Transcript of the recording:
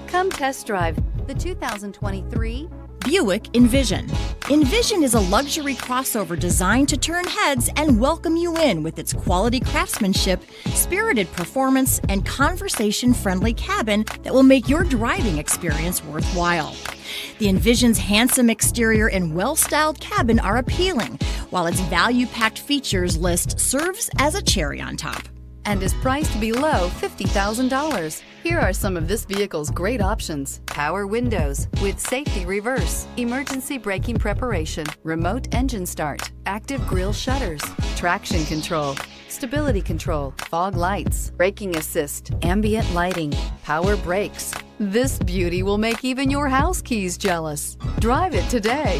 Come test drive the 2023 Buick Envision. Envision is a luxury crossover designed to turn heads and welcome you in with its quality craftsmanship, spirited performance, and conversation-friendly cabin that will make your driving experience worthwhile. The Envision's handsome exterior and well-styled cabin are appealing, while its value-packed features list serves as a cherry on top. and is priced below $50,000. Here are some of this vehicle's great options: power windows with safety reverse, emergency braking preparation, remote engine start, active grille shutters, traction control, stability control, fog lights, braking assist, ambient lighting, power brakes. This beauty will make even your house keys jealous. Drive it today.